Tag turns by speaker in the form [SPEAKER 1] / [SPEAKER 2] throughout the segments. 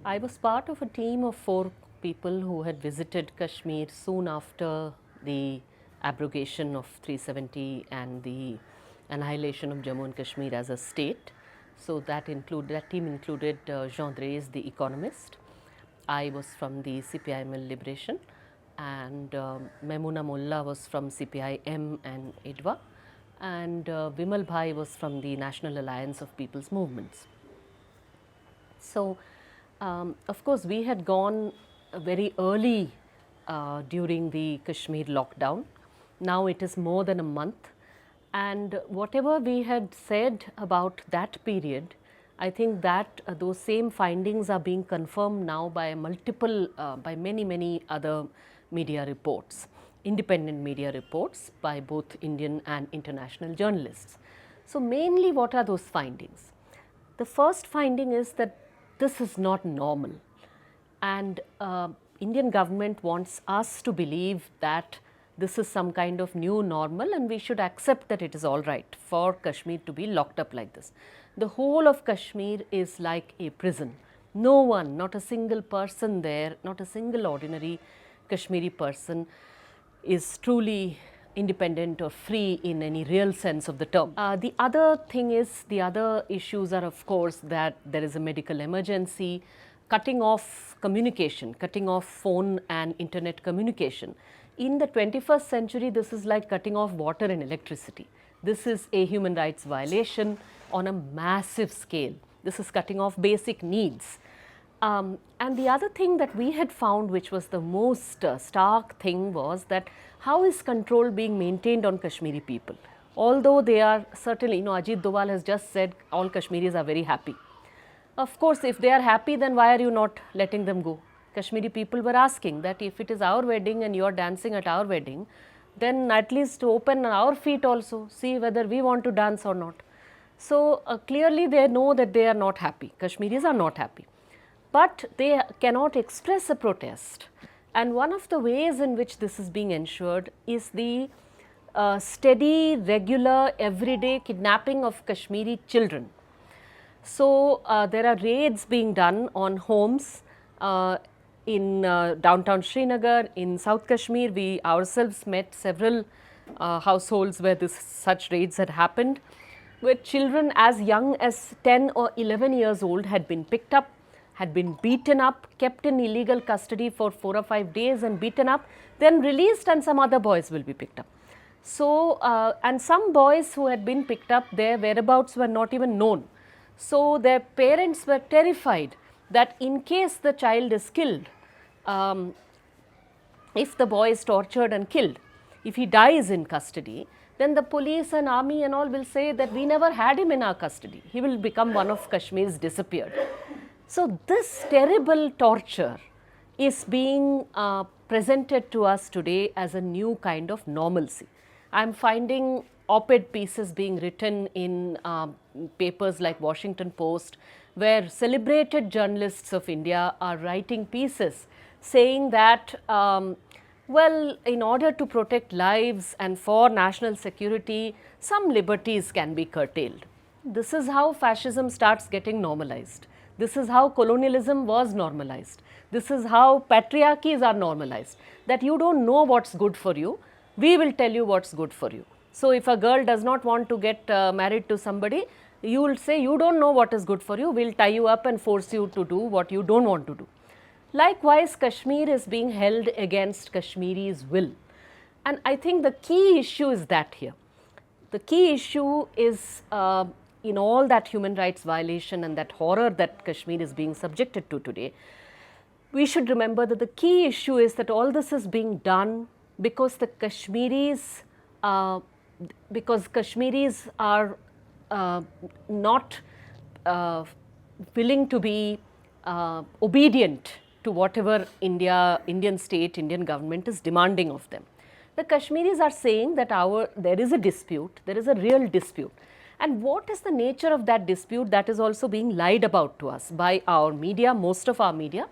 [SPEAKER 1] I was part of a team of 4 people who had visited Kashmir soon after the abrogation of 370 and the annihilation of Jammu and Kashmir as a state. So that team included Jean Drèze, the economist. I was from the CPIML Liberation, and Maimouna Mullah was from CPI-M and IDWA, and Vimal Bhai was from the National Alliance of People's Movements. So, of course, we had gone very early during the Kashmir lockdown. Now it is more than a month, and whatever we had said about that period, I think that those same findings are being confirmed now by by many other media reports, independent media reports by both Indian and international journalists. So, mainly what are those findings? The first finding is that this is not normal, and Indian government wants us to believe that this is some kind of new normal and we should accept that it is all right for Kashmir to be locked up like this. The whole of Kashmir is like a prison. No one, not a single person there, not a single ordinary Kashmiri person is truly independent or free in any real sense of the term. The other thing is, the other issues are of course that there is a medical emergency, cutting off communication, cutting off phone and internet communication. In the 21st century, this is like cutting off water and electricity. This is a human rights violation on a massive scale. This is cutting off basic needs. And the other thing that we had found, which was the most stark thing, was that how is control being maintained on Kashmiri people? Although they are certainly, Ajit Doval has just said all Kashmiris are very happy. Of course, if they are happy, then why are you not letting them go? Kashmiri people were asking that if it is our wedding and you are dancing at our wedding, then at least open our feet also, see whether we want to dance or not. So clearly they know that they are not happy, Kashmiris are not happy. But they cannot express a protest. And one of the ways in which this is being ensured is the steady, regular, everyday kidnapping of Kashmiri children. So there are raids being done on homes in downtown Srinagar, in South Kashmir. We ourselves met several households where such raids had happened, where children as young as 10 or 11 years old had been picked up, had been beaten up, kept in illegal custody for 4 or 5 days and beaten up, then released, and some other boys will be picked up. So, and some boys who had been picked up, their whereabouts were not even known. So, their parents were terrified that in case the child is killed, if the boy is tortured and killed, if he dies in custody, then the police and army and all will say that we never had him in our custody. He will become one of Kashmir's disappeared. So, this terrible torture is being presented to us today as a new kind of normalcy. I am finding op-ed pieces being written in papers like Washington Post, where celebrated journalists of India are writing pieces saying that, well, in order to protect lives and for national security, some liberties can be curtailed. This is how fascism starts getting normalized. This is how colonialism was normalized. This is how patriarchies are normalized, that you don't know what's good for you, we will tell you what's good for you. So, if a girl does not want to get married to somebody, you will say you don't know what is good for you, we will tie you up and force you to do what you don't want to do. Likewise, Kashmir is being held against Kashmiris' will. And I think the key issue is that here. The key issue is in all that human rights violation and that horror that Kashmir is being subjected to today, we should remember that the key issue is that all this is being done because the Kashmiris, because Kashmiris are not willing to be obedient to whatever Indian state, Indian government is demanding of them. The Kashmiris are saying that there is a dispute, there is a real dispute. And what is the nature of that dispute? That is also being lied about to us by our media, most of our media,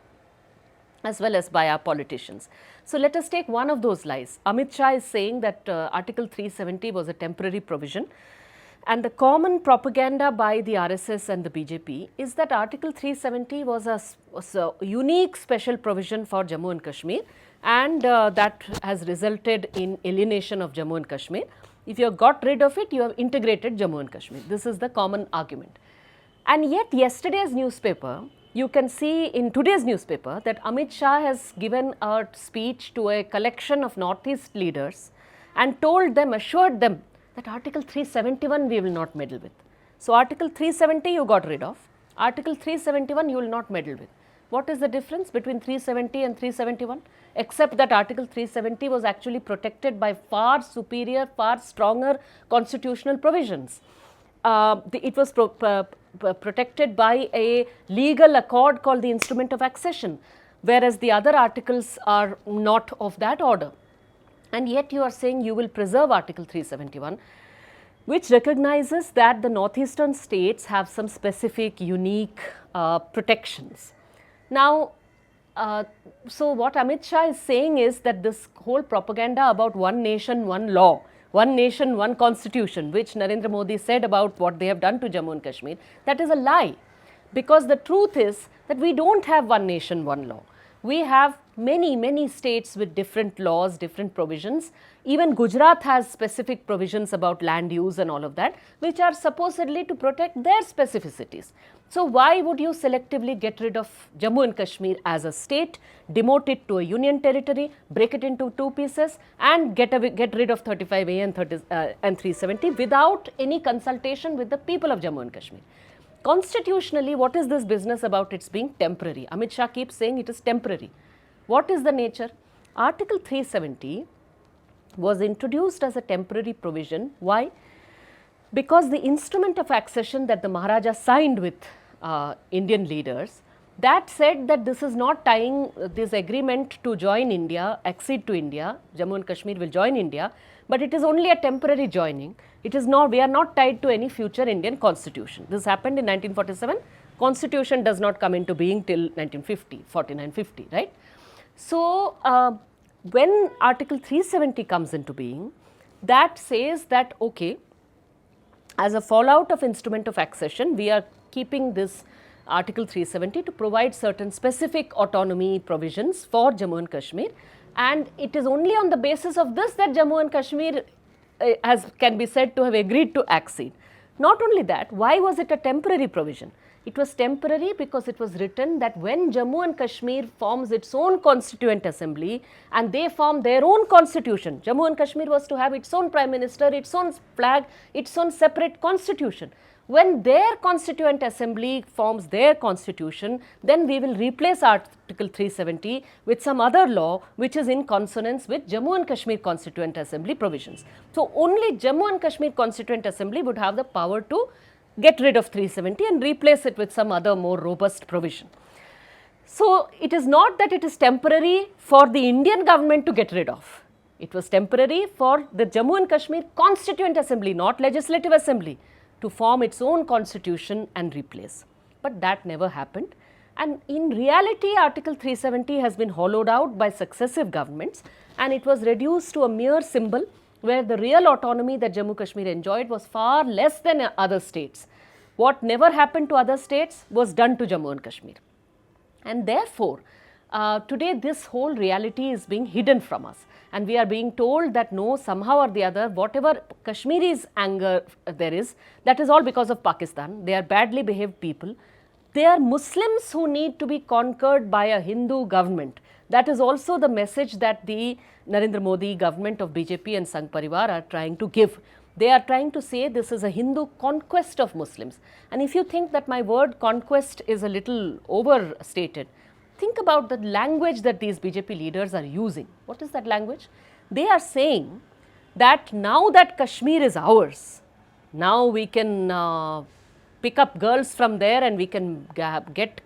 [SPEAKER 1] as well as by our politicians. So, let us take one of those lies. Amit Shah is saying that Article 370 was a temporary provision And the common propaganda by the RSS and the BJP is that Article 370 was a unique special provision for Jammu and Kashmir, and that has resulted in alienation of Jammu and Kashmir. If you have got rid of it, you have integrated Jammu and Kashmir. This is the common argument. And yet yesterday's newspaper, you can see in today's newspaper that Amit Shah has given a speech to a collection of Northeast leaders and told them, assured them that Article 371 we will not meddle with. So Article 370 you got rid of, Article 371 you will not meddle with. What is the difference between 370 and 371? Except that Article 370 was actually protected by far superior, far stronger constitutional provisions. It was protected by a legal accord called the Instrument of Accession, whereas the other articles are not of that order. And yet you are saying you will preserve Article 371, which recognizes that the northeastern states have some specific unique protections. Now, so what Amit Shah is saying is that this whole propaganda about one nation, one law, one nation, one constitution, which Narendra Modi said about what they have done to Jammu and Kashmir, that is a lie. Because the truth is that we don't have one nation, one law. We have many states with different laws, different provisions. Even Gujarat has specific provisions about land use and all of that, which are supposedly to protect their specificities. So why would you selectively get rid of Jammu and Kashmir as a state, demote it to a union territory, break it into two pieces and get rid of 35A and 370 without any consultation with the people of Jammu and Kashmir? Constitutionally, what is this business about its being temporary? Amit Shah keeps saying it is temporary. What is the nature? Article 370 was introduced as a temporary provision. Why? Because the instrument of accession that the Maharaja signed with Indian leaders, that said that this is not tying this agreement to join India, accede to India, Jammu and Kashmir will join India, but it is only a temporary joining. It is not, we are not tied to any future Indian constitution. This happened in 1947. Constitution does not come into being till 1950, 49-50, right? So, when Article 370 comes into being, that says that, okay, as a fallout of instrument of accession, we are keeping this Article 370 to provide certain specific autonomy provisions for Jammu and Kashmir, and it is only on the basis of this that Jammu and Kashmir can be said to have agreed to accede. Not only that, why was it a temporary provision? It was temporary because it was written that when Jammu and Kashmir forms its own constituent assembly and they form their own constitution, Jammu and Kashmir was to have its own prime minister, its own flag, its own separate constitution. When their constituent assembly forms their constitution, then we will replace Article 370 with some other law which is in consonance with Jammu and Kashmir Constituent Assembly provisions. So, only Jammu and Kashmir Constituent Assembly would have the power to get rid of 370 and replace it with some other more robust provision. So, it is not that it is temporary for the Indian government to get rid of. It was temporary for the Jammu and Kashmir Constituent Assembly, not Legislative Assembly, to form its own constitution and replace. But that never happened. And in reality, Article 370 has been hollowed out by successive governments and it was reduced to a mere symbol where the real autonomy that Jammu Kashmir enjoyed was far less than other states. What never happened to other states was done to Jammu and Kashmir. And therefore, today this whole reality is being hidden from us. And we are being told that no, somehow or the other, whatever Kashmiri's anger there is, that is all because of Pakistan. They are badly behaved people. They are Muslims who need to be conquered by a Hindu government. That is also the message that the Narendra Modi government of BJP and Sangh Parivar are trying to give. They are trying to say this is a Hindu conquest of Muslims. And if you think that my word conquest is a little overstated, think about the language that these BJP leaders are using. What is that language? They are saying that now that Kashmir is ours, now we can pick up girls from there and we can get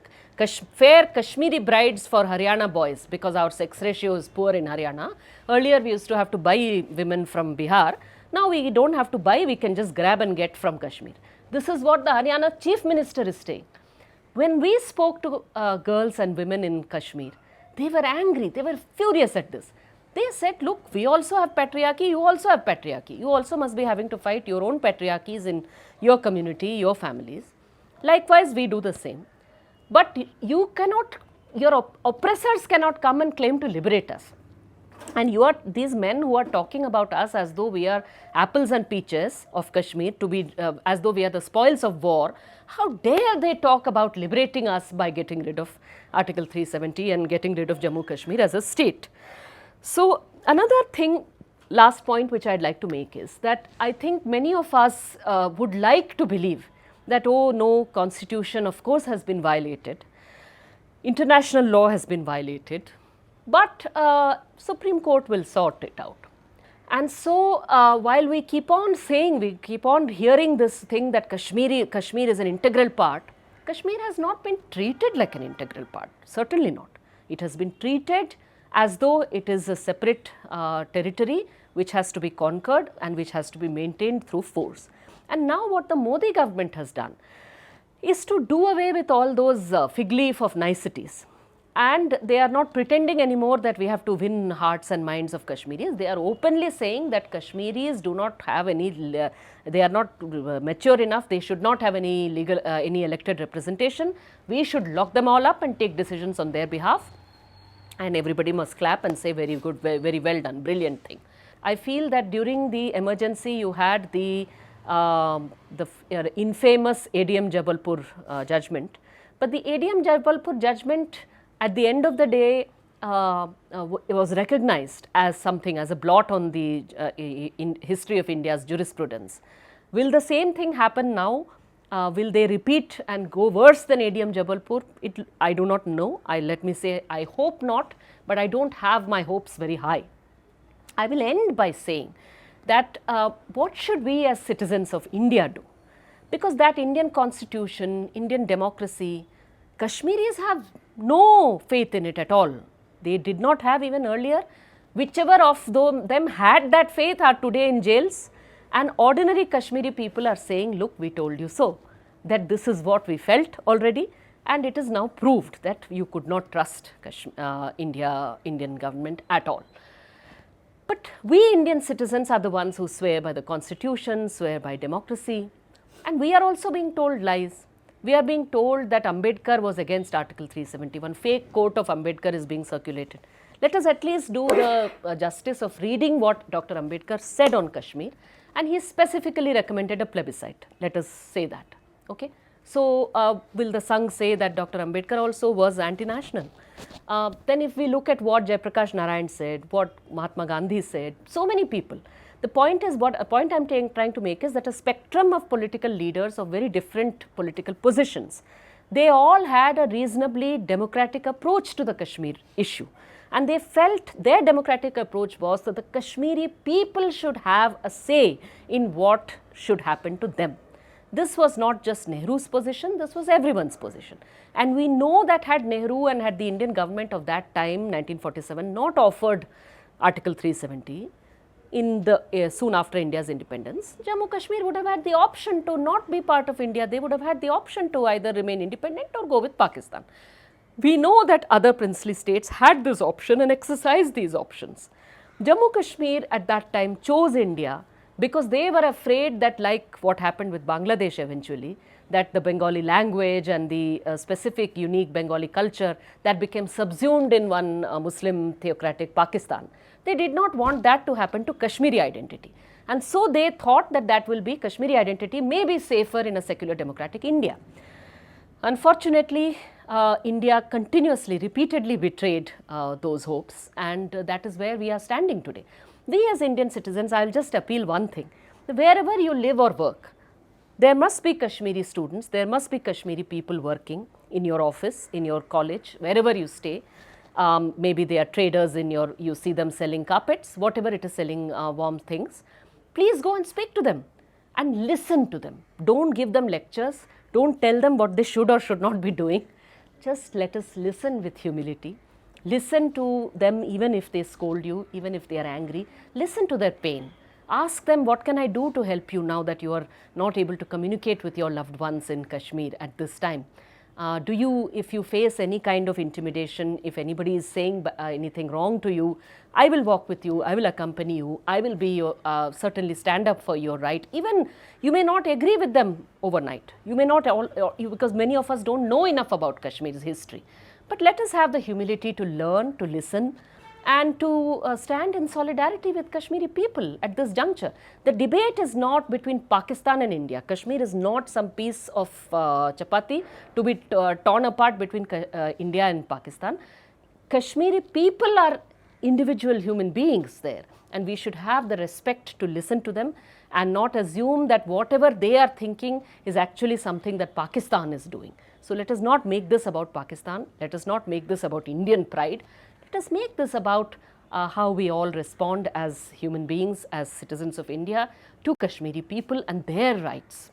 [SPEAKER 1] fair Kashmiri brides for Haryana boys because our sex ratio is poor in Haryana. Earlier we used to have to buy women from Bihar. Now we don't have to buy, we can just grab and get from Kashmir. This is what the Haryana chief minister is saying. When we spoke to girls and women in Kashmir, they were angry, they were furious at this. They said, look, we also have patriarchy, you also have patriarchy. You also must be having to fight your own patriarchies in your community, your families. Likewise, we do the same. But you cannot, your oppressors cannot come and claim to liberate us. And you are, these men who are talking about us as though we are apples and peaches of Kashmir, to be as though we are the spoils of war. How dare they talk about liberating us by getting rid of Article 370 and getting rid of Jammu Kashmir as a state. So, another thing, last point which I would like to make is that I think many of us would like to believe that, oh no, constitution of course has been violated, international law has been violated, but Supreme Court will sort it out. And so, while we keep on saying, we keep on hearing this thing that Kashmir is an integral part, Kashmir has not been treated like an integral part, certainly not. It has been treated as though it is a separate territory which has to be conquered and which has to be maintained through force. And now what the Modi government has done is to do away with all those fig leaf of niceties. And they are not pretending anymore that we have to win hearts and minds of Kashmiris. They are openly saying that Kashmiris do not have any, they are not mature enough, they should not have any legal, any elected representation. We should lock them all up and take decisions on their behalf. And everybody must clap and say very good, very well done, brilliant thing. I feel that during the emergency you had the infamous ADM Jabalpur judgment, but the ADM Jabalpur judgment at the end of the day it was recognized as something, as a blot on the history of India's jurisprudence. Will the same thing happen now? Will they repeat and go worse than ADM Jabalpur? I do not know. Let me say, I hope not, but I don't have my hopes very high. I will end by saying that what should we as citizens of India do? Because that Indian constitution, Indian democracy, Kashmiris have no faith in it at all. They did not have even earlier. Whichever of them had that faith are today in jails. And ordinary Kashmiri people are saying, look, we told you so, that this is what we felt already, and it is now proved that you could not trust Indian government at all. But we Indian citizens are the ones who swear by the constitution, swear by democracy, and we are also being told lies. We are being told that Ambedkar was against Article 371, fake quote of Ambedkar is being circulated. Let us at least do the justice of reading what Dr. Ambedkar said on Kashmir, and he specifically recommended a plebiscite. Let us say that. Okay. So, will the Sangh say that Dr. Ambedkar also was anti-national? Then if we look at what Jayaprakash Narayan said, what Mahatma Gandhi said, so many people. The point is, what a point I am trying to make is that a spectrum of political leaders of very different political positions, they all had a reasonably democratic approach to the Kashmir issue. And they felt their democratic approach was that the Kashmiri people should have a say in what should happen to them. This was not just Nehru's position, this was everyone's position. And we know that had Nehru and had the Indian government of that time, 1947, not offered Article 370, in the soon after India's independence, Jammu Kashmir would have had the option to not be part of India. They would have had the option to either remain independent or go with Pakistan. We know that other princely states had this option and exercised these options. Jammu Kashmir at that time chose India because they were afraid that, like what happened with Bangladesh eventually, that the Bengali language and the specific unique Bengali culture that became subsumed in one Muslim theocratic Pakistan. They did not want that to happen to Kashmiri identity. And so they thought that that will be Kashmiri identity may be safer in a secular democratic India. Unfortunately, India continuously, repeatedly betrayed those hopes, and that is where we are standing today. We as Indian citizens, I will just appeal one thing. Wherever you live or work, there must be Kashmiri students, there must be Kashmiri people working in your office, in your college, wherever you stay. Maybe they are traders in your, you see them selling carpets, whatever it is, selling warm things. Please go and speak to them and listen to them. Don't give them lectures. Don't tell them what they should or should not be doing. Just let us listen with humility. Listen to them even if they scold you, even if they are angry. Listen to their pain. Ask them, what can I do to help you now that you are not able to communicate with your loved ones in Kashmir at this time? Do you, if you face any kind of intimidation, if anybody is saying anything wrong to you, I will walk with you, I will accompany you, I will be your, certainly stand up for your right. Even you may not agree with them overnight. You may not, because many of us don't know enough about Kashmir's history. But let us have the humility to learn, to listen, and to stand in solidarity with Kashmiri people at this juncture. The debate is not between Pakistan and India. Kashmir is not some piece of chapati to be torn apart between India and Pakistan. Kashmiri people are individual human beings there, and we should have the respect to listen to them and not assume that whatever they are thinking is actually something that Pakistan is doing. So let us not make this about Pakistan. Let us not make this about Indian pride. Let us make this about how we all respond as human beings, as citizens of India, to Kashmiri people and their rights.